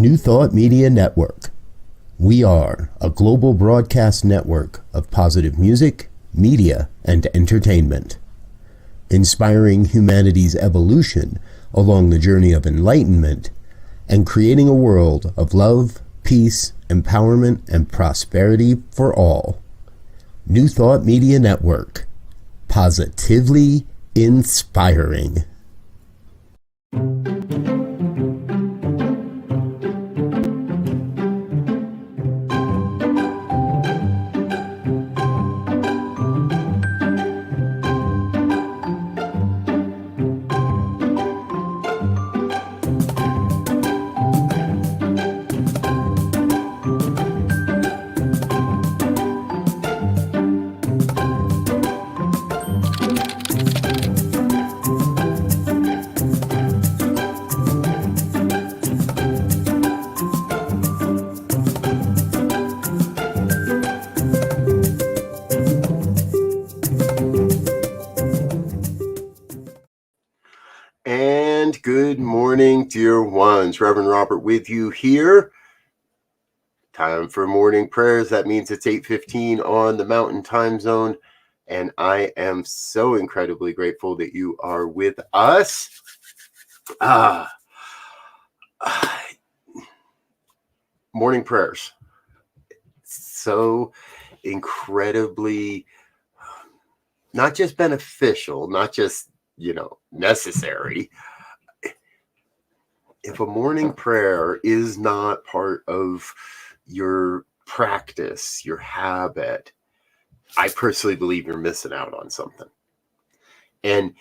New Thought Media Network. We are a global broadcast network of positive music, media, and entertainment, inspiring humanity's evolution along the journey of enlightenment and creating a world of love, peace, empowerment, and prosperity for all. New Thought Media Network. Positively inspiring. And good morning, dear ones. Reverend Robert with you here. Time for morning prayers. That means it's 8:15 on the Mountain Time Zone. And I am so incredibly grateful that you are with us. Morning prayers. So incredibly not just beneficial, not just necessary. If a morning prayer is not part of your practice, your habit, I personally believe you're missing out on something. And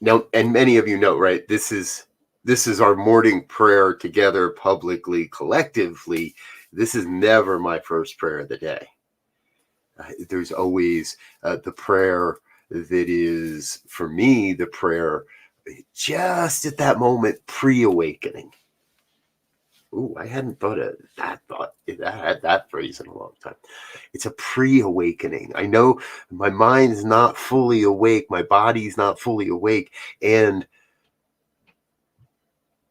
now, and many of you know, right? This is our morning prayer together, publicly, collectively. This is never my first prayer of the day. There's always the prayer that is, for me, the prayer just at that moment pre-awakening. Ooh, I hadn't thought of that phrase in a long time. It's a pre-awakening. I know my mind's not fully awake, my body's not fully awake, and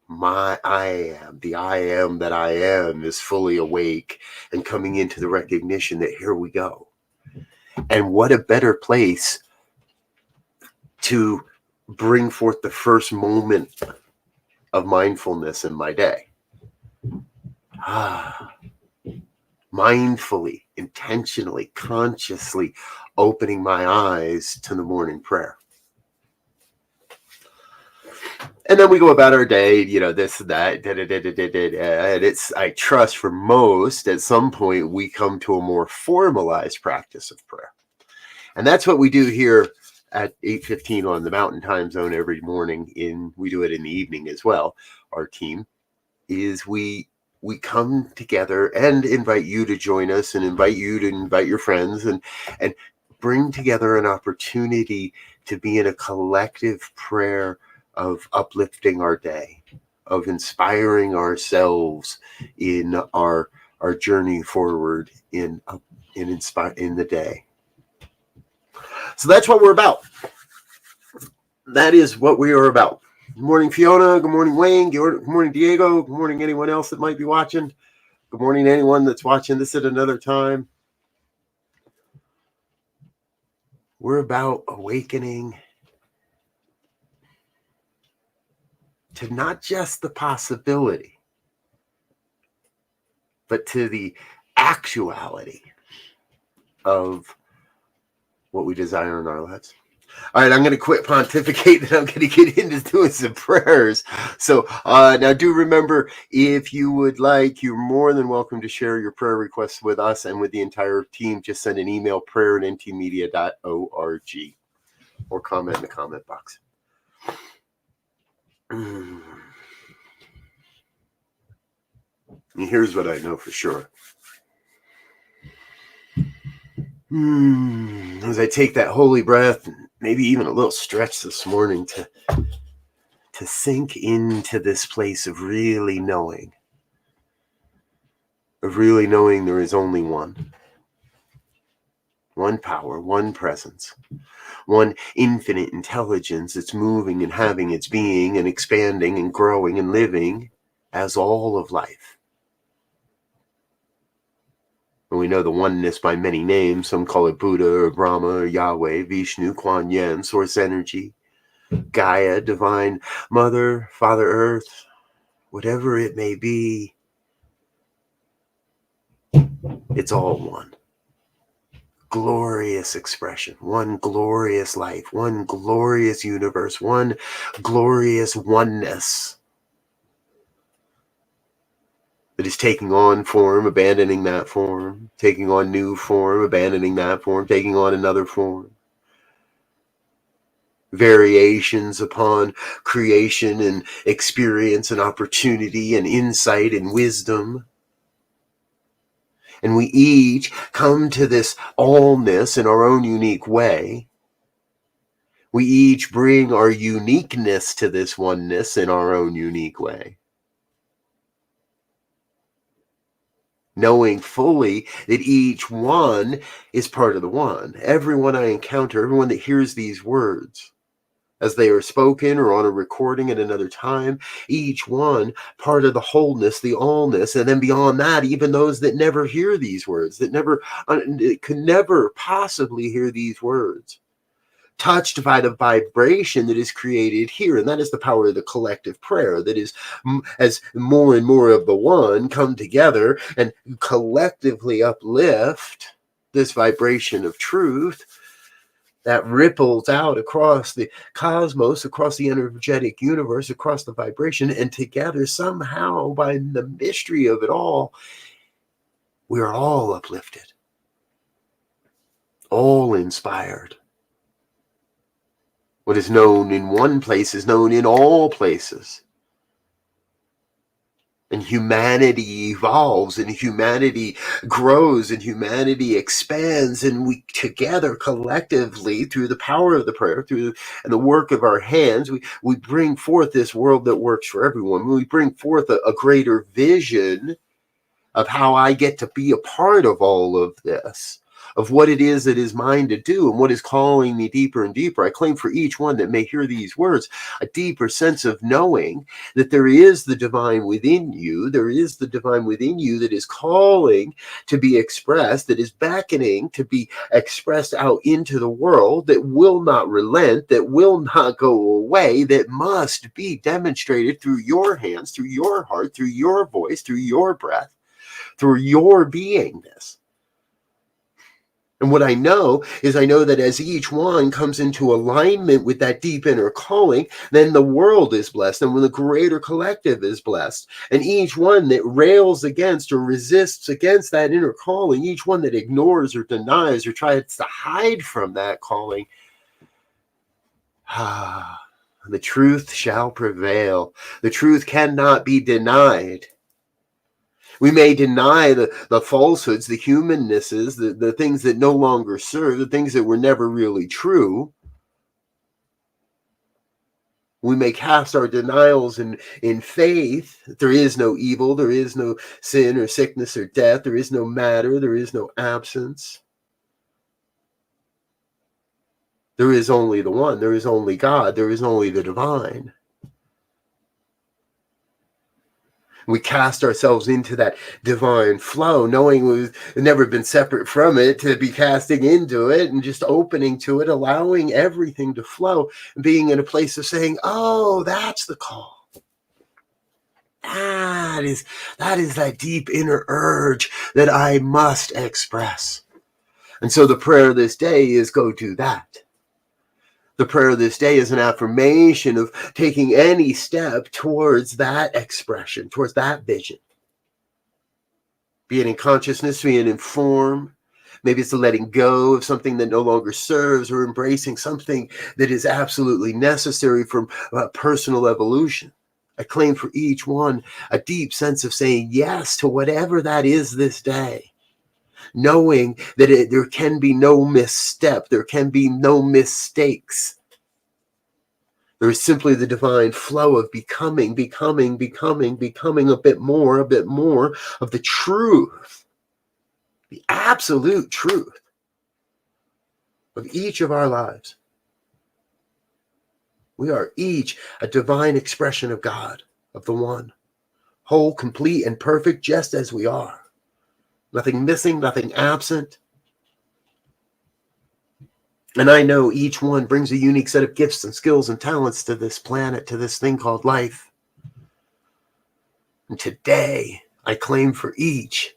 the I am that I am is fully awake and coming into the recognition that here we go. And what a better place to bring forth the first moment of mindfulness in my day. Mindfully, intentionally, consciously opening my eyes to the morning prayer. And then we go about our day, this, that, and it's, I trust for most, at some point, we come to a more formalized practice of prayer. And that's what we do here at 8:15 on the Mountain Time Zone every morning. We do it in the evening as well. Our team is we come together and invite you to join us and invite you to invite your friends and bring together an opportunity to be in a collective prayer of uplifting our day, of inspiring ourselves in our journey forward in the day. So that's what we're about. That is what we are about. Good morning, Fiona. Good morning, Wayne. Good morning, Diego. Good morning, anyone else that might be watching. Good morning, anyone that's watching this at another time. We're about awakening to not just the possibility, but to the actuality of what we desire in our lives. All right, I'm going to quit pontificating and I'm going to get into doing some prayers. So now do remember, if you would like, you're more than welcome to share your prayer requests with us and with the entire team. Just send an email, prayer@ntmedia.org, or comment in the comment box. And here's what I know for sure. As I take that holy breath, and maybe even a little stretch this morning to sink into this place of really knowing there is only one power, one presence, one infinite intelligence that's moving and having its being and expanding and growing and living as all of life. And we know the oneness by many names. Some call it Buddha or Brahma or Yahweh, Vishnu, Kuan Yin, Source Energy, Gaia, Divine Mother, Father Earth, whatever it may be. It's all one. Glorious expression, one glorious life, one glorious universe, one glorious oneness that is taking on form, abandoning that form, taking on new form, abandoning that form, taking on another form. Variations upon creation and experience and opportunity and insight and wisdom. And we each come to this allness in our own unique way. We each bring our uniqueness to this oneness in our own unique way. Knowing fully that each one is part of the one. Everyone I encounter, everyone that hears these words, as they are spoken or on a recording at another time, each one part of the wholeness, the allness, and then beyond that, even those that never hear these words, that could never possibly hear these words, touched by the vibration that is created here. And that is the power of the collective prayer, that is, as more and more of the one come together and collectively uplift this vibration of truth, that ripples out across the cosmos, across the energetic universe, across the vibration, and together somehow, by the mystery of it all, we are all uplifted, all inspired. What is known in one place is known in all places. And humanity evolves, and humanity grows, and humanity expands, and we together collectively, through the power of the prayer, through the work of our hands, we bring forth this world that works for everyone. We bring forth a greater vision of how I get to be a part of all of this, of what it is that is mine to do and what is calling me deeper and deeper. I claim for each one that may hear these words a deeper sense of knowing that there is the divine within you. There is the divine within you that is calling to be expressed, that is beckoning to be expressed out into the world, that will not relent, that will not go away, that must be demonstrated through your hands, through your heart, through your voice, through your breath, through your beingness. And what I know is, I know that as each one comes into alignment with that deep inner calling, then the world is blessed, and when the greater collective is blessed. And each one that rails against or resists against that inner calling, each one that ignores or denies or tries to hide from that calling, the truth shall prevail. The truth cannot be denied. We may deny the falsehoods, the humannesses, the things that no longer serve, the things that were never really true. We may cast our denials in faith that there is no evil, there is no sin or sickness or death, there is no matter, there is no absence. There is only the one, there is only God, there is only the divine. We cast ourselves into that divine flow, knowing we've never been separate from it, to be casting into it and just opening to it, allowing everything to flow, being in a place of saying, oh, that's the call. That is that deep inner urge that I must express. And so the prayer this day is, go do that. The prayer of this day is an affirmation of taking any step towards that expression, towards that vision. Be it in consciousness, be it in form. Maybe it's a letting go of something that no longer serves, or embracing something that is absolutely necessary for personal evolution. I claim for each one a deep sense of saying yes to whatever that is this day. Knowing that there can be no misstep, there can be no mistakes. There is simply the divine flow of becoming a bit more of the truth, the absolute truth of each of our lives. We are each a divine expression of God, of the one, whole, complete, and perfect just as we are. Nothing missing, nothing absent. And I know each one brings a unique set of gifts and skills and talents to this planet, to this thing called life. And today, I claim for each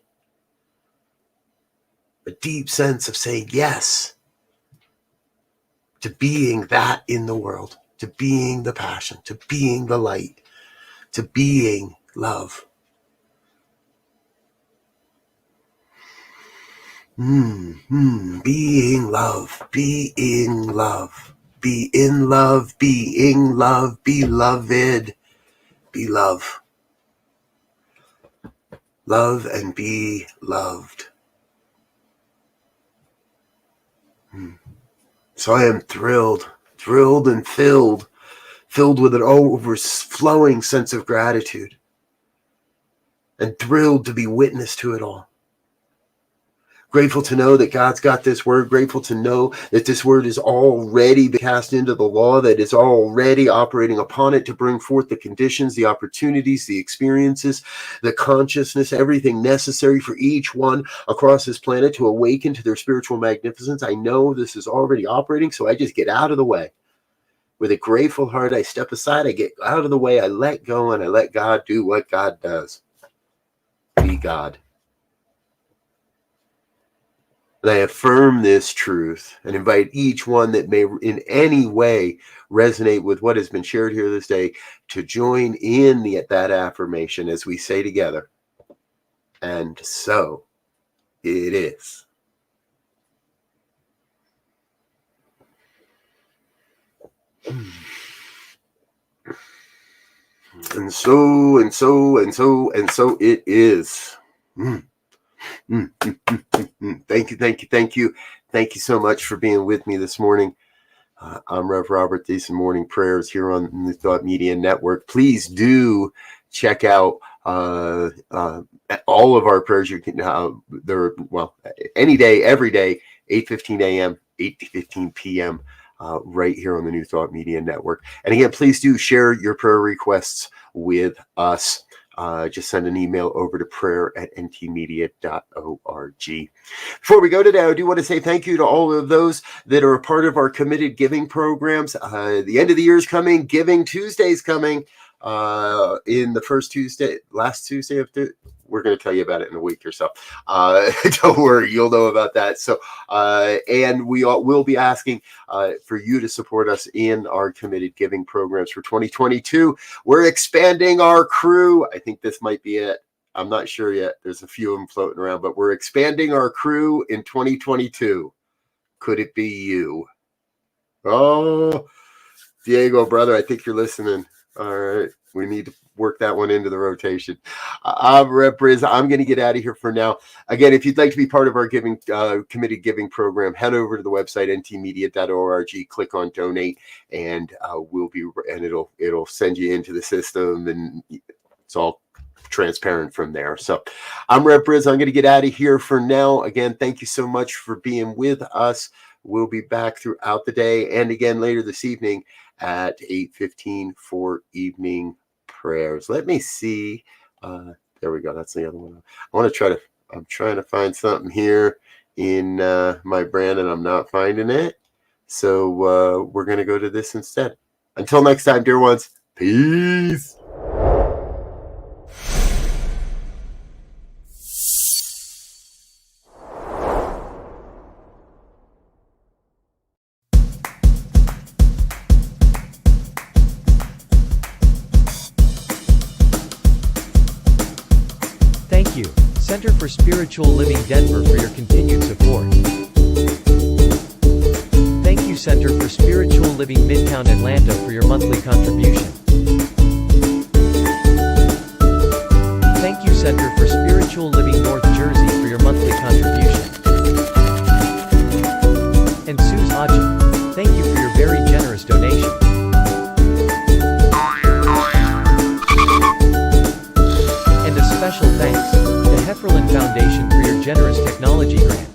a deep sense of saying yes to being that in the world, to being the passion, to being the light, to being love. Being love, being love, be in love, being love, beloved, be love. Love and be loved. So I am thrilled and filled with an overflowing sense of gratitude, and thrilled to be witness to it all. Grateful to know that God's got this word. Grateful to know that this word is already cast into the law, that is already operating upon it to bring forth the conditions, the opportunities, the experiences, the consciousness, everything necessary for each one across this planet to awaken to their spiritual magnificence. I know this is already operating, so I just get out of the way. With a grateful heart, I step aside, I get out of the way, I let go, and I let God do what God does. Be God. And I affirm this truth and invite each one that may in any way resonate with what has been shared here this day to join in that affirmation as we say together, and so it is. And so it is. Thank you so much for being with me this morning. I'm Rev Robert. These are morning prayers here on the Thought Media Network. Please do check out all of our prayers. You can they're any day, every day, 8:15 a.m., 8:15 p.m. Right here on the New Thought Media Network. And again, please do share your prayer requests with us. Just send an email over to prayer@ntmedia.org. Before we go today, I do want to say thank you to all of those that are a part of our committed giving programs. The end of the year is coming. Giving Tuesday is coming. In the last Tuesday of we're going to tell you about it in a week or so. Don't worry, you'll know about that. So, and we will be asking for you to support us in our committed giving programs for 2022. We're expanding our crew. I think this might be it. I'm not sure yet. There's a few of them floating around, but we're expanding our crew in 2022. Could it be you? Oh, Diego, brother, I think you're listening. All right. We need to work that one into the rotation. I'm Rep Briz. I'm going to get out of here for now. Again, if you'd like to be part of our committed giving program, head over to the website, ntmedia.org, click on donate, and it'll send you into the system, and it's all transparent from there. So I'm Rep Briz. I'm going to get out of here for now. Again, thank you so much for being with us. We'll be back throughout the day and again later this evening at 8:15 for evening prayers. Let me see. There we go. That's the other one. I'm trying to find something here in my brand, and I'm not finding it. So we're going to go to this instead. Until next time, dear ones, peace. Thank you, Center for Spiritual Living Denver, for your continued support. Thank you, Center for Spiritual Living Midtown Atlanta, for your monthly contribution. Thank you, Center for Spiritual Living North Jersey, for your monthly contribution. And Suze Ajit, thank you for your very generous donation. And a special thanks to Hefferland Foundation for your generous technology grant.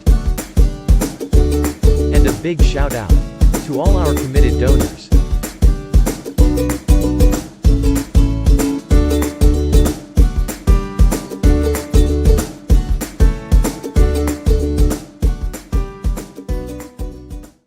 And a big shout out to all our committed donors.